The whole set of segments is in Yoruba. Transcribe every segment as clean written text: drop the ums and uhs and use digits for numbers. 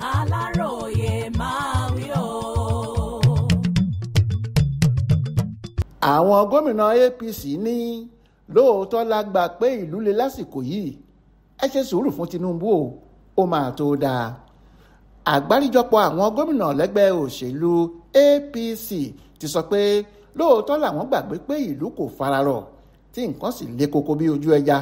Aláròyé máa wí o. Àwọn gómìnà APC ní lóòótọ́ la gbà pé ìlú le lásìkò yìí, ẹ ṣe sùúrù fún Tinubu ó máa tó dáa. Àgbáríjọpọ̀ àwọn gómìnà lẹ́gbẹ́ òṣèlú APC ti sọ pé lóòótọ́ làwọn gbàgbé pé ìlú kò fararọ̀ tí nǹkan sì le koko bí ojú ẹja.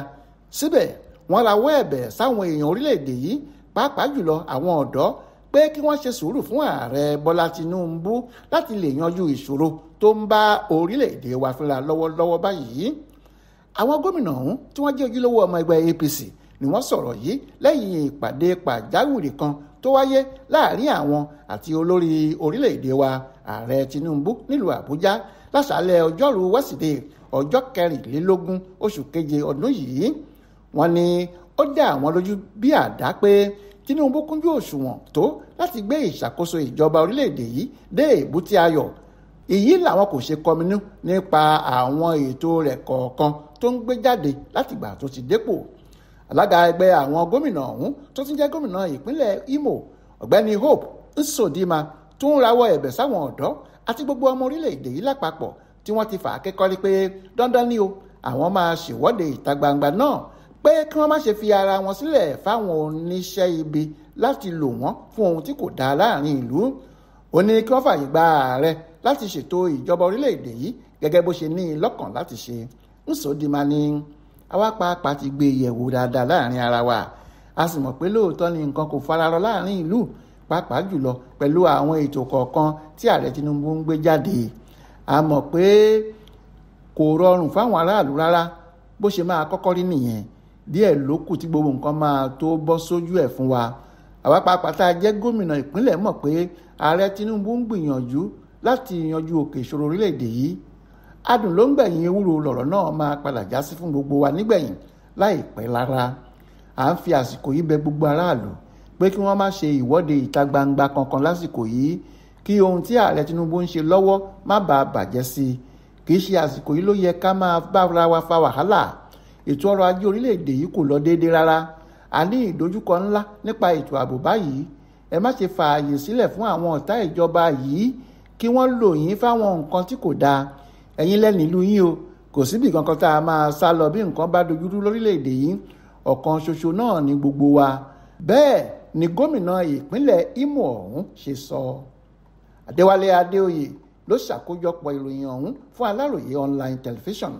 Síbẹ̀ wọ́n rawọ́ ẹ̀bẹ̀ sáwọn èèyàn orílẹ̀-èdè yìí, pàápàá jùlọ àwọn ọ̀dọ́, pé kí wọ́n ṣe sùúrù fún ààrẹ Bọ́lá Tinubu láti lè yanjú ìṣòro tó ń bá orílẹ̀-èdè wa fínra lọ́wọ́lọ́wọ́ báyìí. Àwọn gómìnà ọ̀hún tí wọ́n jẹ́ ojúlówó ọmọ ẹgbẹ́ APC ni wọ́n sọ̀rọ̀ yìí lẹ́yìn ìpàdé pàjáwìrì kan tó wáyé láàrin àwọn àti olórí orílẹ̀-èdè wa ààrẹ Tinubu nílùú Àbújá láṣálẹ́ ọjọ́rú wẹ́sídẹ̀ẹ́ ọjọ́ 24 oṣù keje ọdún yìí. Wọ́n ní ó dá àwọn lójú bí àdá pé Tinubu kúnjú òṣùwọ̀n tó láti gbé ìṣàkóso ìjọba orílẹ̀-èdè yìí dé èbúté ayọ̀. Èyí làwọn kò ṣe kọminú nípa àwọn ètò rẹ̀ kọ̀ọ̀kan tó ń gbé jáde látìgbà tó ti dépò. Alága ẹgbẹ́ àwọn gómìnà ọ̀hún tó tún jẹ́ gómìnà ìpínlẹ̀ Imo, ọ̀gbẹ́ni Hope Nsodima, tó ń rawọ́ ẹ̀bẹ̀ sáwọn ọ̀dọ́ àti gbogbo ọmọ orílẹ̀-èdè yìí lápapọ̀ tí wọ́n ti fà á kékọ́rí pé dandan ni o àwọn máa ṣèwọ́de ìta gbangba náà, pé kí wọ́n má ṣe fi ara wọn sílẹ̀ fáwọn oníṣẹ́ ibi láti lò wọ́n fún ohun tí kò dáa láàrin ìlú. Ó ní kí wọ́n fààyè gba ààrẹ láti ṣètò ìjọba orílẹ̀-èdè yìí gẹ́gẹ́ bó ṣe ní lọ́kàn láti ṣe. Nsodima ní àwa pàápàá ti gbé yẹ̀wò dáadáa láàrin ara wa, a sì mọ̀ pé lóòótọ́ ni nǹkan kò fararọ láàrin ìlú, pàápàá jùlọ pẹ̀lú àwọn ètò kọ̀ọ̀kan tí ààrẹ Tinubu ń gbé jáde. A mọ̀ pé kò rọrùn fáwọn aráàlú rárá, bó ṣe máa kọ́kọ́ rí nìyẹn. Díẹ̀ ló kù tí gbogbo nǹkan máa tó bọ́ sójú ẹ̀ fún wa. Àwa pàápàá tá a jẹ́ gómìnà ìpínlẹ̀ mọ̀ pé ààrẹ Tinubu ń gbìyànjú láti yanjú òkè ìṣòro orílẹ̀-èdè yìí. Adùn ló ń gbẹ̀yìn ewúro lọ̀rọ̀ náà máa padà já sí fún gbogbo wa nígbẹ̀yìn láìpẹ́ lára. À ń fi àsìkò yìí bẹ gbogbo aráàlú pé kí wọ́n má ṣe ìwọ́de ìta gbangba kankan lásìkò yìí, kí ohun tí ààrẹ Tinubu ń ṣe lọ́wọ́ má bàa bàjẹ́ sí i. Kì í ṣe àsìkò yìí ló yẹ ká máa bára wa fa wàhálà. Ètò ọrọ̀ ajé orílẹ̀-èdè yìí kò lọ déédé rárá. A ní ìdojúkọ ńlá nípa ètò ààbò báyìí. Ẹ má ṣe fààyè sílẹ̀ fún àwọn ọ̀tá ìjọba yìí kí wọ́n lò yín fáwọn nǹkan tí kò dáa. Ẹ̀yin lẹ́ni ìlú yín o, kò síbi kankan tá a máa sá lọ bí nǹkan bá dojúrú lórílẹ̀-èdè yìí. Ọ̀kan ṣoṣo náà ni gbogbo wa. Bẹ́ẹ̀ ni gómìnà ìpínlẹ̀ Imo ọ̀hún ṣe sọ. Adéwálé Adéoyè ló ṣàkójọpọ̀ ìròyìn ọ̀hún fún Aláròyé online television.